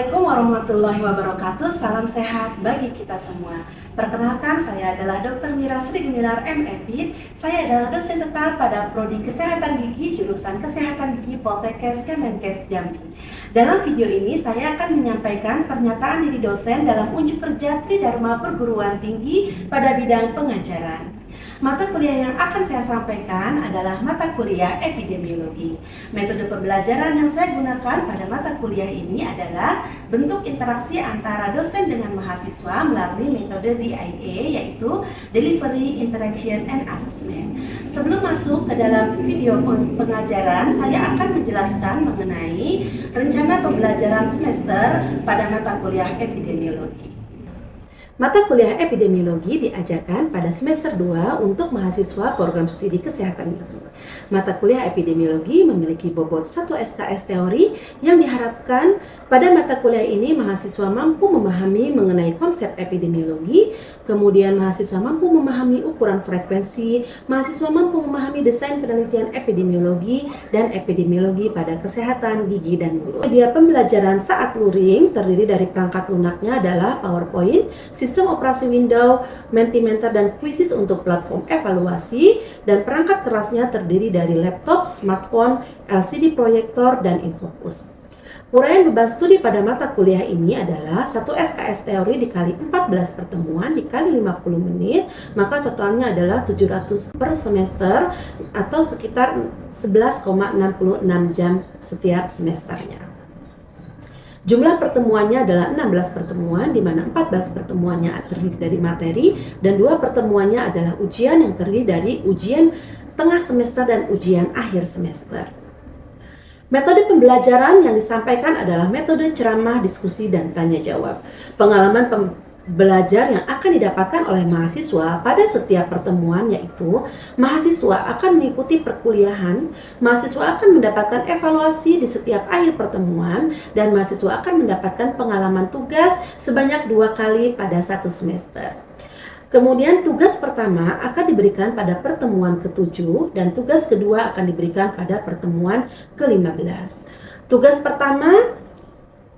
Assalamualaikum warahmatullahi wabarakatuh. Salam sehat bagi kita semua. Perkenalkan, saya adalah Dr. Mira Sri Gumilar M.Ed. Saya adalah dosen tetap pada Prodi Kesehatan Gigi jurusan Kesehatan Gigi Poltekkes Kemenkes Jambi. Dalam video ini saya akan menyampaikan pernyataan diri dosen dalam unjuk kerja Tridharma Perguruan Tinggi pada bidang pengajaran. Mata kuliah yang akan saya sampaikan adalah mata kuliah epidemiologi. Metode pembelajaran yang saya gunakan pada mata kuliah ini adalah bentuk interaksi antara dosen dengan mahasiswa melalui metode DIA, yaitu Delivery, Interaction, and Assessment. Sebelum masuk ke dalam video pengajaran, saya akan menjelaskan mengenai rencana pembelajaran semester pada mata kuliah epidemiologi. Mata kuliah epidemiologi diajarkan pada semester 2 untuk mahasiswa program studi kesehatan gigi. Mata kuliah epidemiologi memiliki bobot 1 SKS teori yang diharapkan pada mata kuliah ini mahasiswa mampu memahami mengenai konsep epidemiologi, kemudian mahasiswa mampu memahami ukuran frekuensi, mahasiswa mampu memahami desain penelitian epidemiologi dan epidemiologi pada kesehatan gigi dan mulut. Media pembelajaran saat luring terdiri dari perangkat lunaknya adalah PowerPoint, sistem operasi Windows, Mentimeter, dan Quizzes untuk platform evaluasi, dan perangkat kerasnya terdiri dari laptop, smartphone, LCD proyektor, dan infocus. Uraian beban studi pada mata kuliah ini adalah 1 SKS teori dikali 14 pertemuan dikali 50 menit, maka totalnya adalah 700 per semester atau sekitar 11,66 jam setiap semesternya. Jumlah pertemuannya adalah 16 pertemuan, di mana 14 pertemuannya terdiri dari materi dan 2 pertemuannya adalah ujian yang terdiri dari ujian tengah semester dan ujian akhir semester. Metode pembelajaran yang disampaikan adalah metode ceramah, diskusi, dan tanya jawab. Pengalaman belajar yang akan didapatkan oleh mahasiswa pada setiap pertemuan yaitu mahasiswa akan mengikuti perkuliahan, mahasiswa akan mendapatkan evaluasi di setiap akhir pertemuan, dan mahasiswa akan mendapatkan pengalaman tugas sebanyak 2 kali pada 1 semester. Kemudian tugas pertama akan diberikan pada pertemuan ke-7 dan tugas kedua akan diberikan pada pertemuan ke-15. Tugas pertama,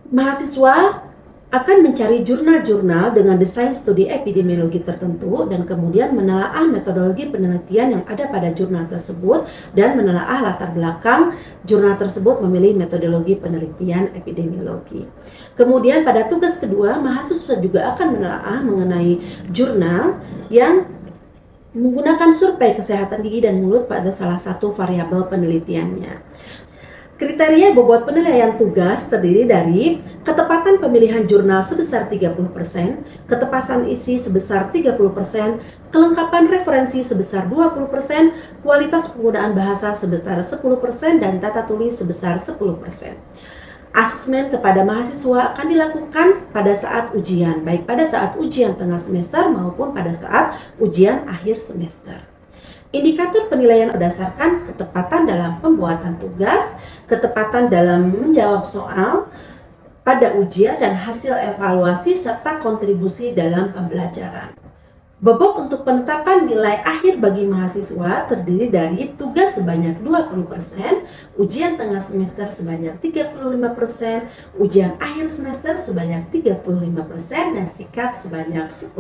mahasiswa akan mencari jurnal-jurnal dengan desain studi epidemiologi tertentu dan kemudian menelaah metodologi penelitian yang ada pada jurnal tersebut dan menelaah latar belakang jurnal tersebut memilih metodologi penelitian epidemiologi. Kemudian pada tugas kedua, mahasiswa juga akan menelaah mengenai jurnal yang menggunakan survei kesehatan gigi dan mulut pada salah satu variabel penelitiannya. Kriteria bobot penilaian tugas terdiri dari ketepatan pemilihan jurnal sebesar 30%, ketepatan isi sebesar 30%, kelengkapan referensi sebesar 20%, kualitas penggunaan bahasa sebesar 10%, dan tata tulis sebesar 10%. Asesmen kepada mahasiswa akan dilakukan pada saat ujian, baik pada saat ujian tengah semester maupun pada saat ujian akhir semester. Indikator penilaian berdasarkan ketepatan dalam pembuatan tugas, ketepatan dalam menjawab soal pada ujian, dan hasil evaluasi serta kontribusi dalam pembelajaran. Bobot untuk penetapan nilai akhir bagi mahasiswa terdiri dari tugas sebanyak 20%, ujian tengah semester sebanyak 35%, ujian akhir semester sebanyak 35%, dan sikap sebanyak 10%.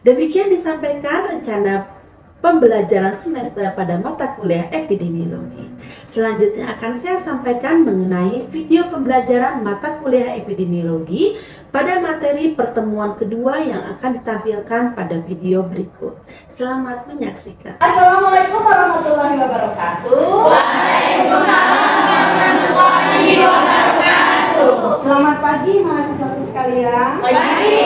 Demikian disampaikan rencana pembelajaran semester pada mata kuliah epidemiologi. Selanjutnya akan saya sampaikan mengenai video pembelajaran mata kuliah epidemiologi pada materi pertemuan kedua yang akan ditampilkan pada video berikut. Selamat menyaksikan. Assalamualaikum warahmatullahi wabarakatuh. Waalaikumsalam warahmatullahi wabarakatuh. Selamat pagi mahasiswa sekalian. Pagi.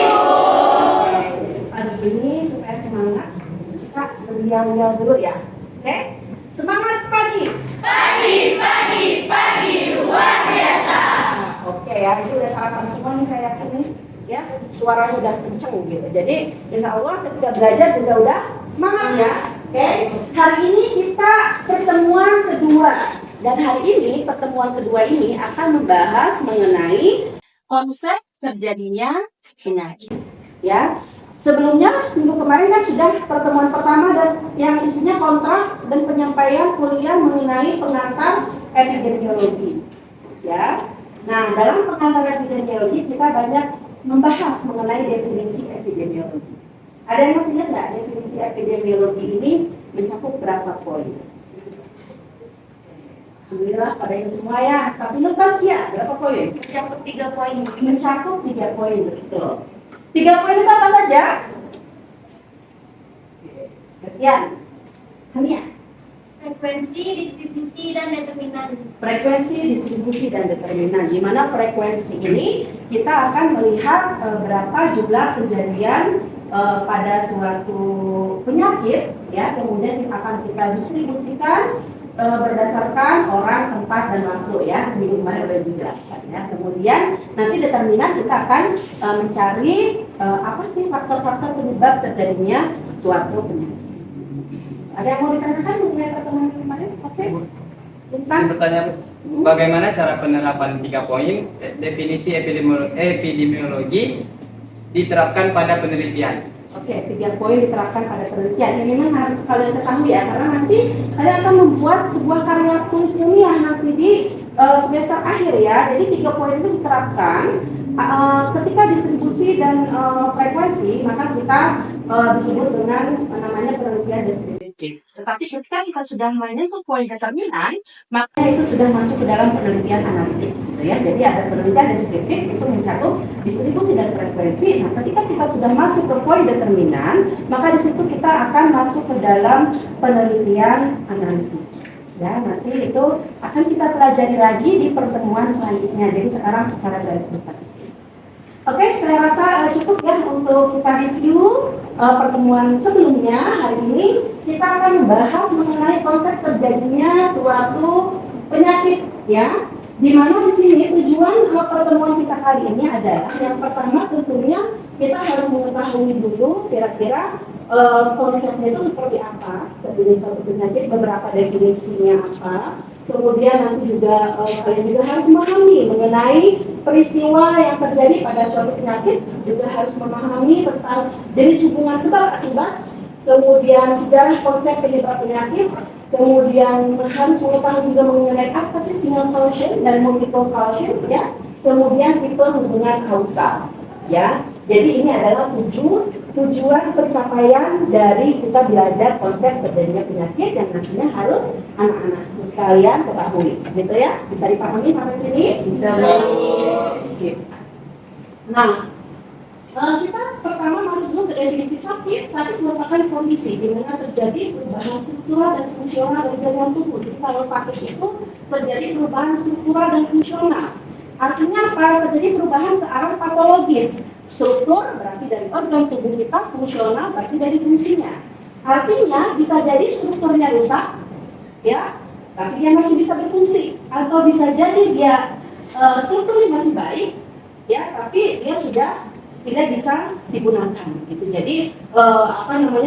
Pagi ini supaya semangat kita beliau dulu ya. Oke? Semangat pagi. Pagi luar biasa. Oke ya, itu udah sarapan semua nih saya yakin nih. Ya, suaranya udah kenceng gitu. Jadi insya Allah ketika belajar juga udah semangat ya. Oke? Hari ini kita pertemuan kedua. Dan hari ini pertemuan kedua ini akan membahas mengenai konsep terjadinya penyakit. Ya. Sebelumnya minggu kemarin kan sudah pertemuan pertama dan yang isinya kontrak dan penyampaian kuliah mengenai pengantar epidemiologi. Ya, Nah, dalam pengantar epidemiologi kita banyak membahas mengenai definisi epidemiologi. Ada yang masih ingat nggak definisi epidemiologi ini mencakup berapa poin? Alhamdulillah pada yang semua ya. Tapi lupa ya berapa poin? Mencakup 3 poin. Mencakup 3 poin, betul. 3 poin itu apa saja? Sekian. Kalian. Frekuensi, distribusi, dan determinan. Frekuensi, distribusi, dan determinan. Di mana frekuensi ini kita akan melihat berapa jumlah kejadian pada suatu penyakit, ya. Kemudian akan kita distribusikan berdasarkan orang, tempat, dan waktu, ya. Minggu kemarin sudah dijelaskan, ya. Kemudian nanti determinan kita akan mencari apa sih faktor-faktor penyebab terjadinya suatu penyakit. Ada yang mau ditanyakan mengenai pertemuan kemarin? Oke. Saya bertanya, bagaimana cara penerapan 3 poin definisi epidemiologi diterapkan pada penelitian? Oke, 3 poin diterapkan pada penelitian. Ini memang harus kalian ketahui ya, karena nanti kalian akan membuat sebuah karya tulis ilmiah nanti di semester akhir ya. Jadi 3 poin itu diterapkan ketika distribusi dan frekuensi, maka kita disebut dengan namanya penelitian deskriptif. Tetapi ketika kita sudah menyentuh poin determinan, maka itu sudah masuk ke dalam penelitian analitik, gitu ya. Jadi ada penelitian deskriptif itu mencakup distribusi dan frekuensi. Nah, ketika kita sudah masuk ke poin determinan, maka di situ kita akan masuk ke dalam penelitian analitik. Ya, nanti itu akan kita pelajari lagi di pertemuan selanjutnya. Jadi sekarang secara garis besar. Oke, saya rasa cukup ya untuk kita review pertemuan sebelumnya. Hari ini kita akan membahas mengenai konsep terjadinya suatu penyakit, ya. Di mana di sini tujuan pertemuan kita kali ini adalah yang pertama tentunya kita harus mengetahui dulu kira-kira konsepnya itu seperti apa, terjadi suatu penyakit, beberapa definisinya apa. Kemudian nanti juga kalian juga harus memahami mengenai peristiwa yang terjadi pada suatu penyakit, juga harus memahami tentang jenis hubungan sebab akibat, kemudian sejarah konsep penyebab penyakit, kemudian harus mengetahui juga mengenai apa sih single causation dan multiple causation, ya. Kemudian tipe hubungan kausal, ya. Jadi ini adalah tujuan pencapaian dari kita belajar konsep terjadinya penyakit yang nantinya harus anak-anak sekalian ketahui, gitu ya. Bisa dipahami sampai sini? Bisa. Nah, kita pertama masuk dulu ke definisi sakit. Sakit merupakan kondisi di mana terjadi perubahan struktural dan fungsional dari jaringan tubuh. Jadi kalau sakit itu terjadi perubahan struktural dan fungsional. Artinya apa? Terjadi perubahan ke arah patologis. Struktur berarti dari organ tubuh kita, fungsional berarti dari fungsinya. Artinya bisa jadi strukturnya rusak, ya, tapi dia masih bisa berfungsi. Atau bisa jadi dia strukturnya masih baik, ya, tapi dia sudah tidak bisa digunakan. Gitu. Jadi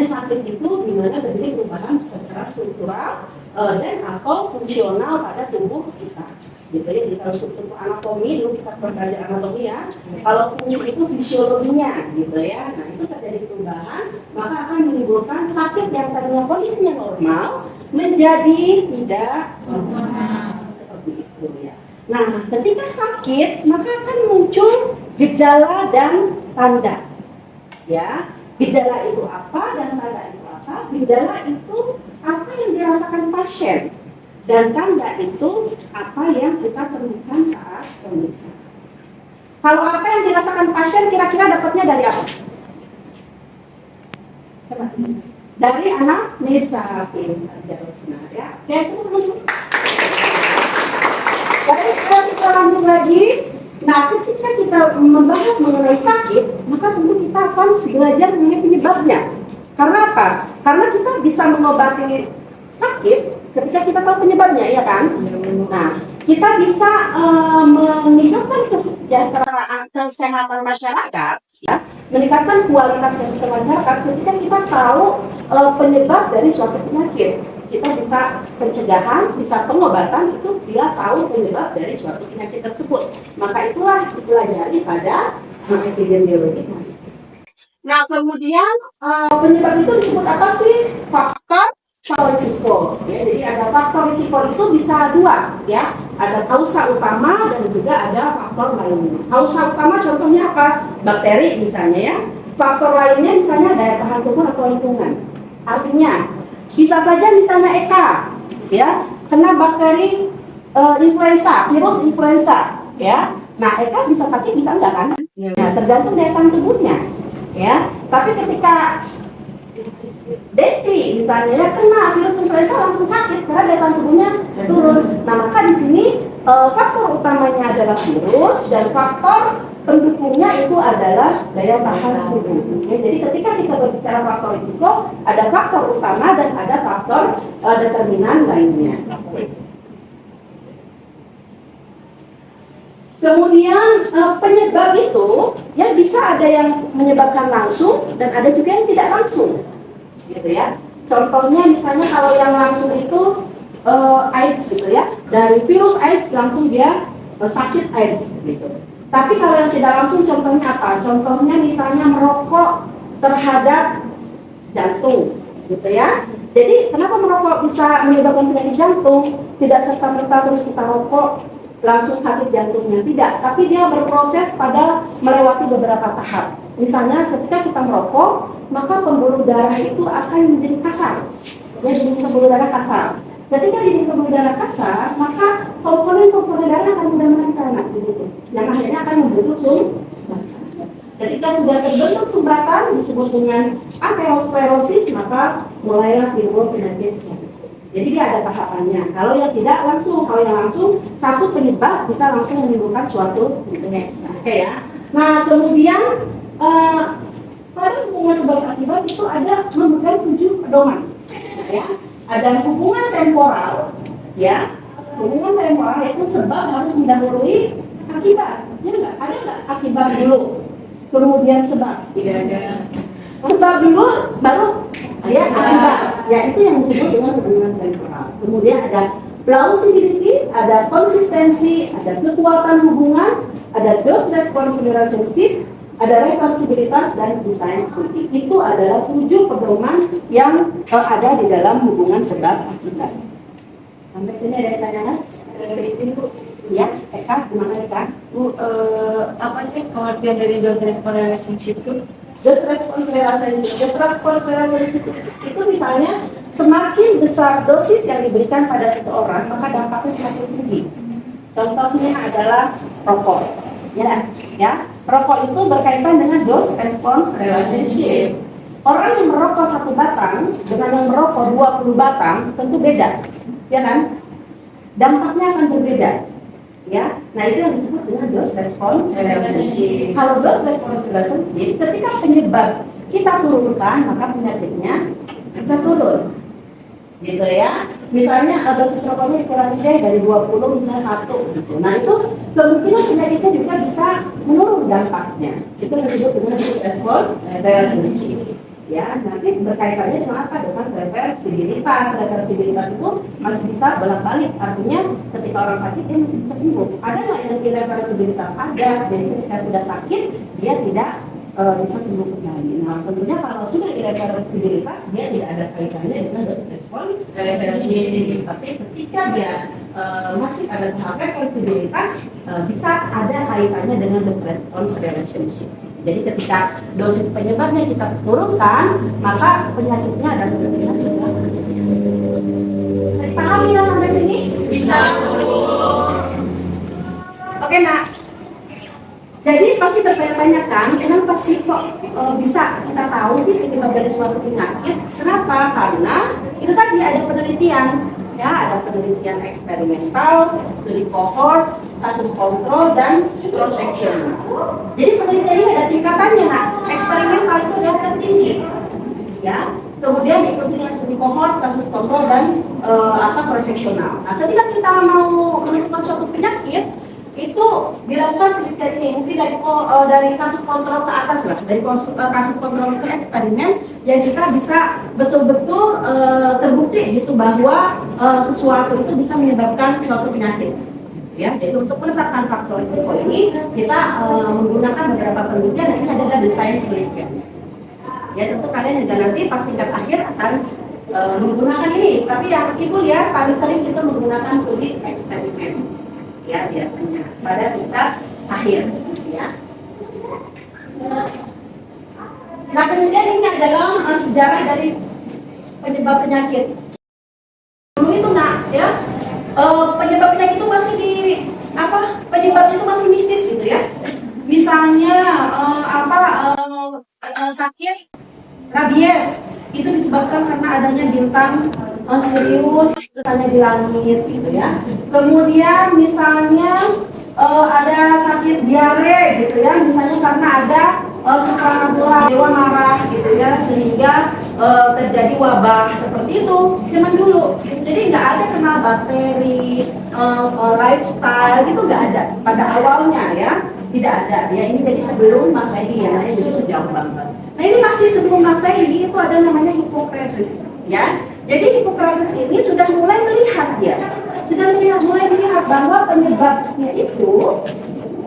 sakit itu dimana terjadi perubahan secara struktural dan atau fungsional pada tubuh kita. Gitu ya. Jadi kalau struktur anatomi dulu kita belajar anatomi ya. Kalau fungsi itu fisiologinya, gitu ya. Nah itu terjadi perubahan, maka akan menimbulkan sakit yang tadinya kondisinya normal menjadi tidak normal seperti itu ya. Nah ketika sakit maka akan muncul gejala dan tanda. Ya, gejala itu apa dan tanda itu apa? Gejala itu apa yang dirasakan pasien. Dan tanda itu apa yang kita temukan saat pemeriksaan. Kalau apa yang dirasakan pasien kira-kira dapatnya dari apa? Coba. Dari anamnesa, ya. Oke, jadi sekarang kita lanjut lagi. Nah, ketika kita membahas mengenai sakit, maka tentu kita akan belajar mengenai penyebabnya. Karena apa? Karena kita bisa mengobati sakit ketika kita tahu penyebabnya, ya kan? Nah, kita bisa meningkatkan kesehatan masyarakat, ya, meningkatkan kualitas kesehatan masyarakat ketika kita tahu penyebab dari suatu penyakit. Kita bisa pencegahan, bisa pengobatan itu bila tahu penyebab dari suatu penyakit tersebut. Maka itulah dipelajari pada epidemiologi. Nah, kemudian penyebab itu disebut apa sih? Faktor faktor risiko. Ya, jadi ada faktor risiko itu bisa dua, ya. Ada kausa utama dan juga ada faktor lainnya. Kausa utama contohnya apa? Bakteri misalnya, ya. Faktor lainnya misalnya daya tahan tubuh atau lingkungan. Artinya bisa saja misalnya Eka, ya, kena bakteri influenza, virus influenza, ya. Nah, Eka bisa sakit bisa enggak kan? Nah, tergantung daya tahan tubuhnya, ya. Tapi ketika Desti misalnya ya kena virus influenza langsung sakit karena daya tahan tubuhnya turun. Nah, maka di sini faktor utamanya adalah virus dan faktor pendukungnya itu adalah daya tahan tubuh. Ya, jadi ketika kita berbicara faktor risiko, ada faktor utama dan ada faktor determinan lainnya. Kemudian penyebab itu ya bisa ada yang menyebabkan langsung dan ada juga yang tidak langsung, gitu ya. Contohnya misalnya kalau yang langsung itu AIDS gitu ya, dari virus AIDS langsung dia sakit AIDS gitu. Tapi kalau yang tidak langsung contohnya apa? Contohnya misalnya merokok terhadap jantung, gitu ya. Jadi kenapa merokok bisa menyebabkan penyakit jantung? Tidak serta-merta terus kita rokok langsung sakit jantungnya, tidak. Tapi dia berproses pada melewati beberapa tahap. Misalnya ketika kita merokok, maka pembuluh darah itu akan menjadi kasar. Ya, jadi pembuluh darah kasar. Ketika jadi pembuluh darah kasar, maka komponen-komponen darah akan mudah menempel di situ. Yang akhirnya akan membentuk sumbatan. Ketika sudah terbentuk sumbatan disebut dengan aterosklerosis, maka mulailah timbul penyakit. Jadi dia ada tahapannya. Kalau yang tidak langsung, kalau yang langsung satu penyebab bisa langsung menimbulkan suatu penyakit. Oke ya. Nah, kemudian pada hubungan sebab akibat itu ada memegang 7 pedoman. Ya. Ada hubungan temporal, ya. Hubungan temporal itu sebab harus mendahului akibat. Ya enggak? Ada enggak akibat dulu? Kemudian sebab? Tidak ada. Sebab dulu baru ya akibat. Ya, itu yang disebut dengan hubungan temporal. Kemudian ada plausibility, ada konsistensi, ada kekuatan hubungan, ada dose response relationship, ada reversibilitas dan design studi. Itu adalah 7 pedoman yang ada di dalam hubungan sebab akibat. Sampai sini ada pertanyaan? Dari sini Bu. Ya, Eka, gimana Eka? Bu, apa sih pengertian dari dose response relationship itu? Dose response relationship. Dose response relationship itu misalnya semakin besar dosis yang diberikan pada seseorang, maka dampaknya semakin tinggi. Contohnya adalah rokok. Ya, rokok itu berkaitan dengan dose response relationship. Orang yang merokok 1 batang dengan yang merokok 20 batang tentu beda, ya kan? Dampaknya akan berbeda. Ya, nah itu yang disebut dengan dose response relationship. Kalau dose response relationship, ketika penyebab kita turunkan, maka penyakitnya bisa turun. Gitu ya. Misalnya dosis rokoknya dikurangi dari 20 misalnya 1 gitu. Nah, itu kemungkinan penyakitnya juga bisa menurun dampaknya. Itu yang disebut dengan dose response relationship. Ya, nanti berkaitannya dengan apa? Dengan reversibilitas. Reversibilitas itu masih bisa bolak-balik. Artinya ketika orang sakit dia masih bisa sembuh. Ada nggak yang reversibilitas? Ada. Jadi ketika sudah sakit dia tidak bisa sembuh kembali. Nah, tentunya kalau sudah irreversibilitas dia tidak ada kaitannya dengan dose response relationship. Tapi ketika dia masih ada tahap reversibilitas bisa ada kaitannya dengan dose response relationship. Jadi ketika dosis penyebabnya kita turunkan, maka penyakitnya ada kemungkinan juga. Saya pahami ya sampai sini? Bisa. Oke, Nak. Jadi pasti bertanya-tanya kan, kenapa sih kok bisa kita tahu sih penyebab dari suatu penyakit? Kenapa? Karena itu tadi ada penelitian, ya, ada penelitian eksperimental, studi kohort, kasus kontrol dan cross section. Jadi penelitian ini ada tingkatannya, Nak. Eksperimental itu adalah tertinggi, ya. Kemudian diikuti dengan studi kohort, kasus kontrol dan cross sectional. Nah, ketika kita mau menentukan suatu penyakit, itu dilakukan penelitian ini mungkin dari kasus kontrol ke atas lah, dari kasus kontrol ke eksperimen yang kita bisa betul-betul terbukti gitu bahwa sesuatu itu bisa menyebabkan suatu penyakit. Ya, jadi untuk menetapkan faktor risiko ini kita menggunakan beberapa penelitian dan ini adalah desain penelitian. Ya, tentu kalian juga nanti pas tingkat akhir akan menggunakan ini. Tapi yang ibu lihat paling sering kita menggunakan studi eksperimen, ya biasanya pada tingkat akhir, ya. Nah kemudian ini adalah sejarah dari penyebab penyakit. Dulu itu ya penyebab penyakit itu masih penyebabnya itu masih mistis gitu ya. Misalnya sakit rabies itu disebabkan karena adanya bintang Sirius misalnya di langit gitu ya. Kemudian misalnya ada sakit diare gitu ya, misalnya karena ada supranatural dewa marah gitu ya, sehingga terjadi wabah seperti itu zaman dulu. Jadi nggak ada kenal bakteri, lifestyle gitu nggak ada pada awalnya ya, tidak ada ya. Ini jadi sebelum Masehi ya, jadi sejauh banget. Nah ini masih sebelum Masehi itu ada namanya Hippocrates ya. Jadi Hippocrates ini sudah mulai melihat ya, mulai melihat bahwa penyebabnya itu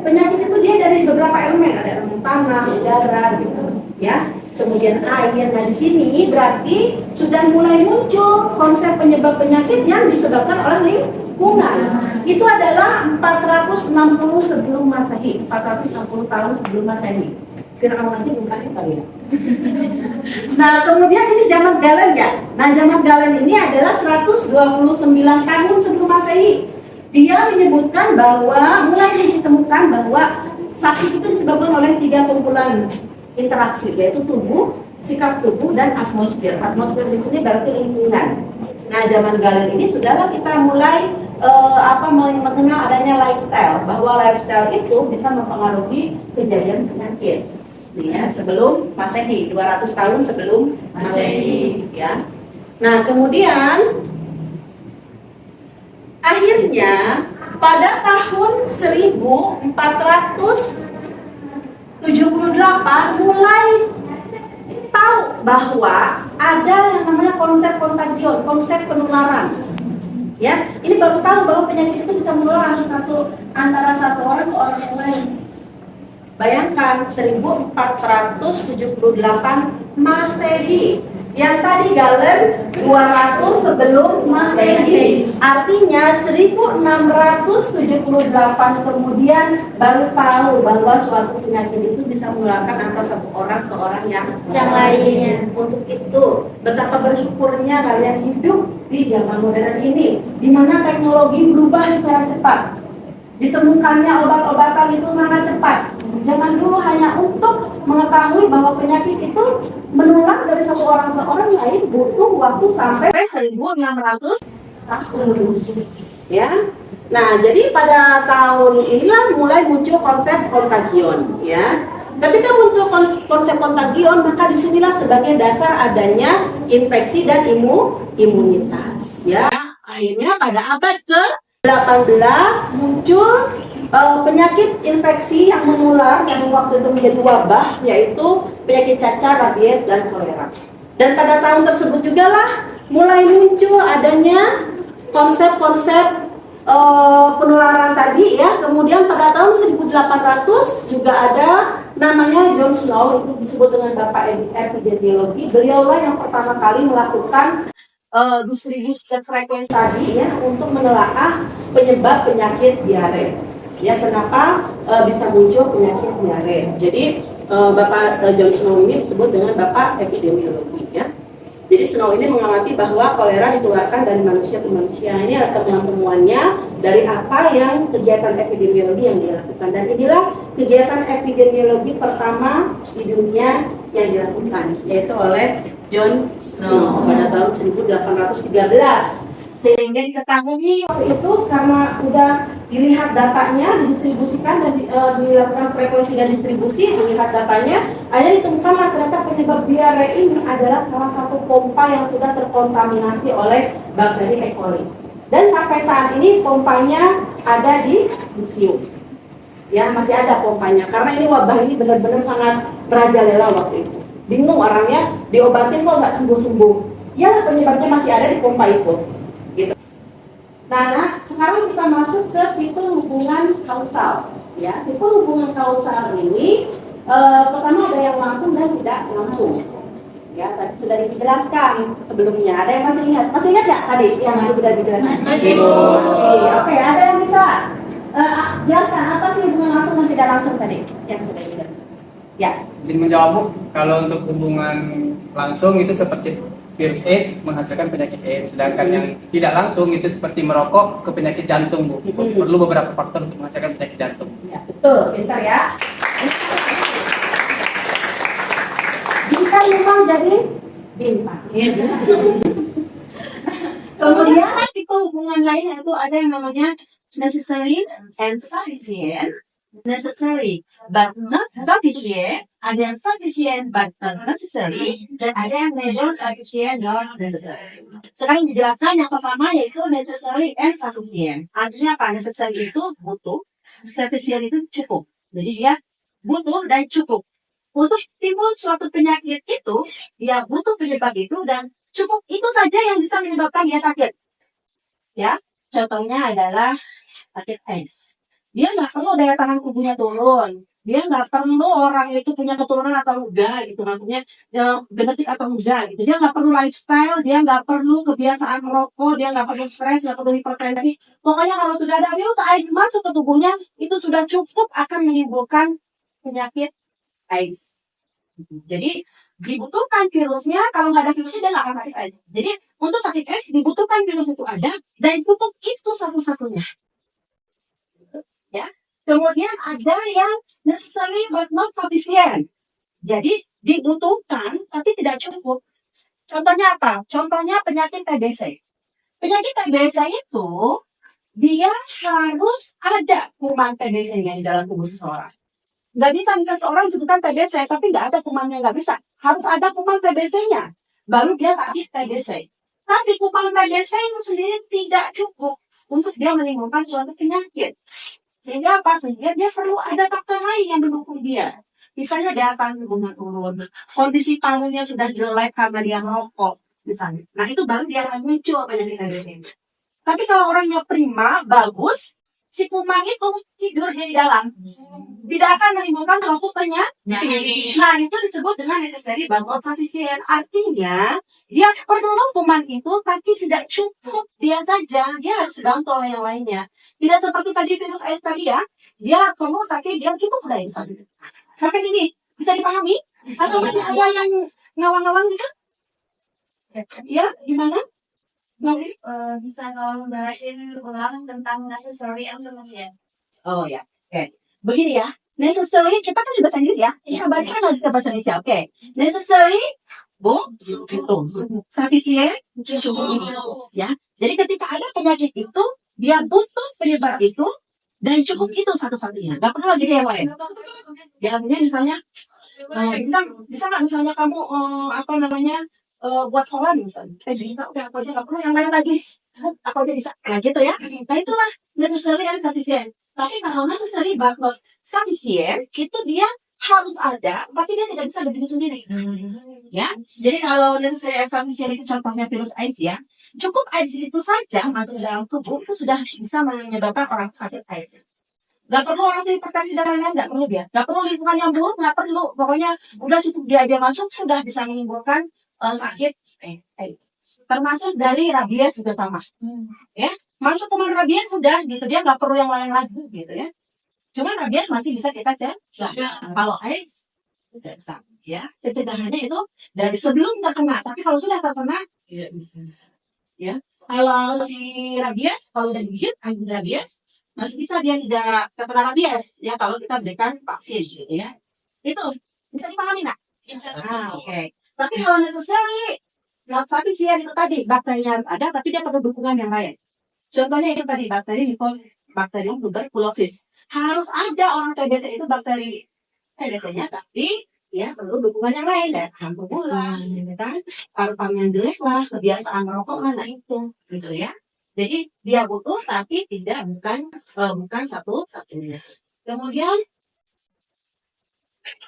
penyakit itu dia dari beberapa elemen, ada elemen tanah, udara gitu ya, kemudian air. Nah di sini berarti sudah mulai muncul konsep penyebab penyakit yang disebabkan oleh lingkungan. Itu adalah 460 sebelum Masehi, 460 tahun sebelum Masehi. Kira-kira nanti bukan kali ya. Nah kemudian ini zaman Galen ya. Nah zaman Galen ini adalah 129 tahun sebelum Masehi. Dia menyebutkan bahwa mulai ditemukan bahwa sakit itu disebabkan oleh 3 kumpulan interaksi, yaitu tubuh, sikap tubuh, dan atmosfer. Atmosfer di sini berarti lingkungan. Nah zaman Galen ini sudahlah kita mulai mengenal adanya lifestyle, bahwa lifestyle itu bisa mempengaruhi kejadian penyakit. Ya, sebelum Masehi, 200 tahun sebelum Masehi ya. Nah kemudian akhirnya pada tahun 1478 mulai tahu bahwa ada yang namanya konsep kontagion, konsep penularan. Ya, ini baru tahu bahwa penyakit itu bisa menular antara satu orang ke orang yang lain. Bayangkan 1478 Masehi. Yang tadi Galen 200 sebelum Masehi. Artinya 1678 kemudian baru tahu bahwa suatu penyakit itu bisa menularkan antara satu orang ke orang yang lainnya. Untuk itu, betapa bersyukurnya kalian hidup di zaman modern ini, di mana teknologi berubah secara cepat. Ditemukannya obat-obatan itu sangat cepat. Zaman dulu hanya untuk mengetahui bahwa penyakit itu menular dari satu orang ke orang lain butuh waktu sampai 1600 tahun. Ya. Nah, jadi pada tahun inilah mulai muncul konsep kontagion, ya. Ketika muncul konsep kontagion, maka disinilah sebagai dasar adanya infeksi dan imunitas, ya. Akhirnya pada abad ke-18 muncul penyakit infeksi yang menular yang waktu itu menjadi wabah, yaitu penyakit cacar, rabies, dan kolera. Dan pada tahun tersebut juga lah mulai muncul adanya konsep-konsep penularan tadi ya. Kemudian pada tahun 1800 juga ada namanya John Snow, itu disebut dengan bapak epidemiologi. Beliaulah yang pertama kali melakukan distribusi dan frekuensi tadi ya untuk menelaah penyebab penyakit diare. Ya, kenapa bisa muncul penyakit diare? Jadi Bapak John Snow ini disebut dengan bapak epidemiologi ya. Jadi Snow ini mengamati bahwa kolera ditularkan dari manusia ke manusia. Ini adalah temuan-temuannya dari apa yang kegiatan epidemiologi yang dilakukan. Dan inilah kegiatan epidemiologi pertama di dunia yang dilakukan, yaitu oleh John Snow pada tahun 1813. Sehingga diketahui waktu itu karena udah dilihat datanya, didistribusikan dan dilakukan frekuensi dan distribusi, dilihat datanya, akhirnya ditemukanlah ternyata penyebab diare ini adalah salah satu pompa yang sudah terkontaminasi oleh bakteri E. coli. Dan sampai saat ini pompanya ada di museum. Ya, masih ada pompanya karena ini wabah ini benar-benar sangat merajalela waktu itu. Bingung orangnya, diobatin kok nggak sembuh-sembuh. Ya, penyebabnya masih ada di pompa itu. Nah, sekarang kita masuk ke tipe hubungan kausal. Ya, tipe hubungan kausal ini pertama ada yang langsung dan tidak langsung. Ya, tadi sudah dijelaskan sebelumnya. Ada yang masih ingat? Masih ingat nggak tadi yang sudah dijelaskan? Masih. Oke, ada yang bisa jelaskan apa sih hubungan langsung dan tidak langsung tadi yang sudah dijelaskan? Ya. Izin menjawab Bu, kalau untuk hubungan langsung itu seperti virus AIDS menghasilkan penyakit AIDS, sedangkan yang tidak langsung itu seperti merokok ke penyakit jantung Bu. Perlu beberapa faktor untuk menghasilkan penyakit jantung. Ya, betul, pintar ya. Bintang memang jadi bintang. Kemudian tipe hubungan lain itu ada yang namanya necessary and sufficient. Necessary but not sufficient, ada yang sufficient but not necessary, dan ada yang measure sufficient not necessary. Sekarang dijelaskan yang pertama yaitu necessary and sufficient. Artinya apa? Necessary itu butuh, sufficient itu cukup. Jadi dia butuh dan cukup. Untuk timbul suatu penyakit itu, dia butuh penyebab itu dan cukup itu saja yang bisa menyebabkan dia sakit. Ya, contohnya adalah sakit AIDS. Dia nggak perlu daya tahan tubuhnya turun. Dia nggak perlu orang itu punya keturunan atau enggak gitu, maksudnya genetik atau enggak gitu. Dia nggak perlu lifestyle, dia nggak perlu kebiasaan merokok, dia nggak perlu stres, nggak perlu hipertensi. Pokoknya kalau sudah ada virus AIDS masuk ke tubuhnya, itu sudah cukup akan menimbulkan penyakit AIDS. Jadi dibutuhkan virusnya, kalau nggak ada virusnya dia nggak akan sakit AIDS. Jadi untuk sakit AIDS dibutuhkan virus itu ada dan cukup itu satu-satunya. Ya. Kemudian ada yang necessary but not sufficient. Jadi dibutuhkan tapi tidak cukup. Contohnya apa? Contohnya penyakit TBC. Penyakit TBC itu dia harus ada kuman TBC-nya di dalam tubuh seseorang. Nggak bisa misalnya seorang disebutkan TBC tapi nggak ada kumannya, nggak bisa. Harus ada kuman TBC-nya baru dia sakit TBC. Tapi kuman TBC itu sendiri tidak cukup untuk dia menimbulkan suatu penyakit. Sehingga apa? Sehingga dia perlu ada faktor lain yang mendukung dia. Misalnya daya tahan tubuhnya turun, kondisi parunya sudah jelek karena dia merokok, misalnya. Nah itu baru dia akan muncul penyakit TBC. Tapi kalau orangnya prima, bagus, si kuman itu tidur di dalam, tidak akan menimbulkan suatu penyakit. Nah itu disebut dengan necessary but not sufficient. Artinya dia perlu kuman itu tapi tidak cukup dia saja, dia harus dibantu oleh yang lainnya. Tidak seperti tadi virus AIDS tadi ya, dia perlu tapi dia cukup udah itu. Sampai sini bisa dipahami? Atau masih ada yang ngawang-ngawang gitu? Ya, gimana? Bisa kalau jelasin ulang tentang necessary and sufficient. Oh ya, oke. Begini ya, necessary kita kan di bahasa Inggris ya. Kita baca kan harus ke bahasa Indonesia. Oke. Necessary, Bu, itu. Sufficient, cukup. Ya. Jadi ketika ada penyakit itu, dia butuh penyebab itu dan cukup itu satu-satunya. Gak perlu lagi yang lain. Ya, misalnya, bisa nggak misalnya kamu buat sholat misalnya, bisa udah aku aja nggak perlu yang lain lagi, aku aja bisa, nah gitu ya. Nah itulah necessary and sufficient. Tapi kalau necessary but not sufficient itu dia harus ada, tapi dia tidak bisa berdiri sendiri. Ya, jadi kalau necessary and sufficient itu contohnya virus AIDS ya, cukup AIDS itu saja masuk dalam tubuh itu sudah bisa menyebabkan orang sakit AIDS. Gak perlu orang hipertensi dan lain-lain, gak perlu dia. Gak perlu lingkungan yang buruk, gak perlu. Pokoknya udah cukup dia aja masuk sudah bisa menimbulkan sakit termasuk dari rabies juga sama. Ya, masuk kuman rabies sudah gitu, dia nggak perlu yang lain lagi gitu ya. Cuma rabies masih bisa kita cegah. Kalau AIDS tidak bisa ya. Pencegahannya itu dari sebelum terkena, tapi kalau sudah terkena tidak bisa. Ya, kalau si rabies kalau udah digigit anjing rabies masih bisa dia tidak terkena rabies ya kalau kita berikan vaksin gitu ya. Itu bisa dipahami nggak? Oke. Tapi kalau necessary, not sufficient itu tadi, bakterinya harus ada, tapi dia perlu dukungan yang lain. Contohnya itu tadi, bakteri tuberkulosis. Harus ada orang TBC itu bakteri TBC-nya, tapi ya perlu dukungan yang lain. Ya, hampa bulan, kan? Paru-paru yang jelek lah, kebiasaan merokok lah, nah itu. Gitu ya. Jadi dia butuh, tapi bukan satu-satunya. Kemudian,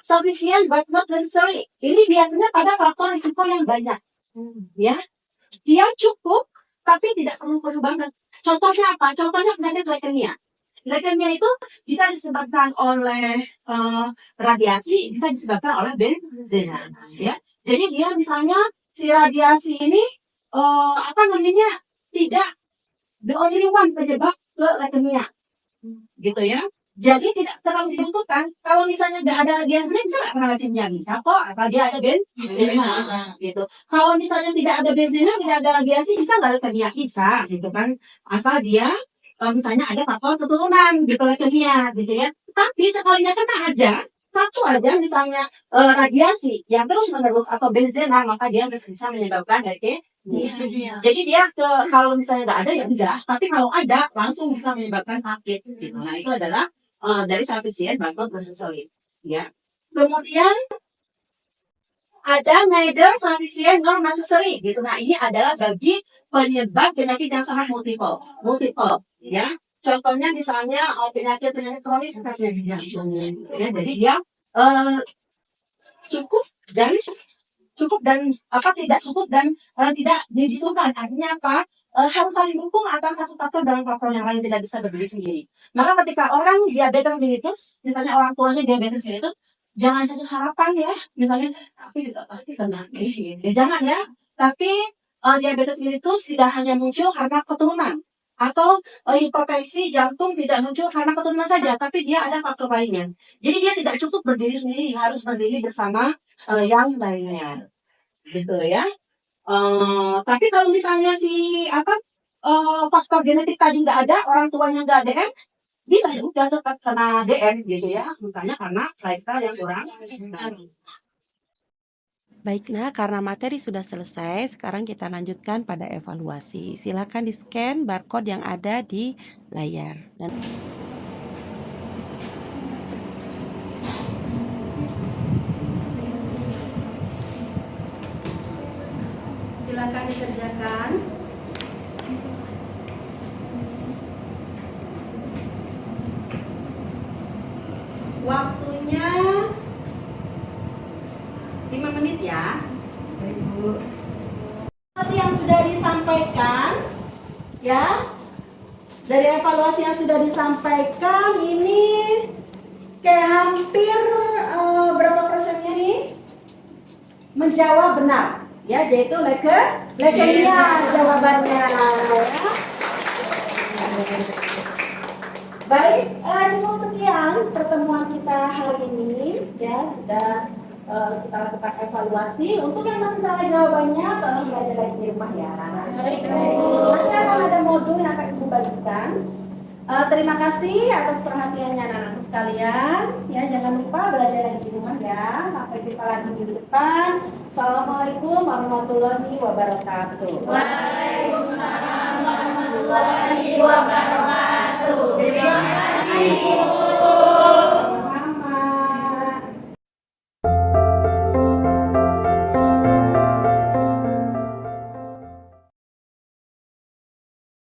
sufficient but not necessary. Ini biasanya pada faktor risiko yang banyak. Ya, dia cukup tapi tidak perlu banget. Contohnya apa? Contohnya penyakit leukemia. Leukemia itu bisa disebabkan oleh radiasi, bisa disebabkan oleh benzena. Ya, Jadi dia misalnya si radiasi ini tidak the only one penyebab ke leukemia, gitu ya. Jadi tidak terlalu dibutuhkan. Kalau misalnya nggak ada radiasinya bisa nggak kena leukemia? Bisa kok, asal dia ada bensinnya, gitu. Kalau misalnya tidak ada bensinnya, tidak ada radiasi, bisa nggak leukemia? Bisa, gitu kan. Asal dia misalnya ada faktor keturunan gitu leukemia, gitu ya. Tapi sekalinya kena aja, satu aja misalnya radiasi yang terus menerus atau benzena, maka dia bisa menyebabkan leukemia. Jadi dia kalau misalnya nggak ada ya enggak, tapi kalau ada langsung bisa menyebabkan sakit. Gitu. Nah itu adalah dari sufficient but not necessary. Ya. Kemudian ada neither sufficient nor necessary. Gitu. Nah ini adalah bagi penyebab penyakit yang sangat multiple, ya. Contohnya misalnya penyakit kronis seperti ya. Jadi dia cukup dan tidak cukup dan tidak dibutuhkan. Artinya apa? Harus saling dukung antara satu faktor dan faktor yang lain, tidak bisa berdiri sendiri. Maka ketika orang diabetes mellitus, misalnya orang tuanya diabetes mellitus, jangan ada harapan ya, misalnya tapi kena jangan ya. Tapi diabetes mellitus tidak hanya muncul karena keturunan, atau hipertensi jantung tidak muncul karena keturunan saja, tapi dia ada faktor lainnya. Jadi dia tidak cukup berdiri sendiri, harus berdiri bersama yang lainnya, gitu ya. Tapi kalau misalnya faktor genetik tadi nggak ada, orang tuanya nggak DM, bisa juga tetap kena DM, gitu ya. Misalnya karena lifestyle yang kurang. Baik, nah karena materi sudah selesai, sekarang kita lanjutkan pada evaluasi. Silakan di-scan barcode yang ada di layar. Dan silakan dikerjakan. Waktunya 5 menit ya. Ibu. Yang sudah disampaikan ya. Dari evaluasi yang sudah disampaikan ini kayak hampir berapa persennya nih menjawab benar ya, yaitu leukemia jawabannya ya. Baik, cukup sekian pertemuan kita hari ini ya, sudah kita lakukan evaluasi. Untuk yang masih salah jawabannya, tolong belajar lagi di rumah ya. Nanti akan ada modul yang akan Ibu bagikan. Terima kasih atas perhatiannya anak-anakku sekalian. Ya, jangan lupa belajar lagi di rumah ya. Sampai jumpa lagi minggu depan. Assalamualaikum warahmatullahi wabarakatuh. Waalaikumsalam warahmatullahi wabarakatuh. Terima kasih.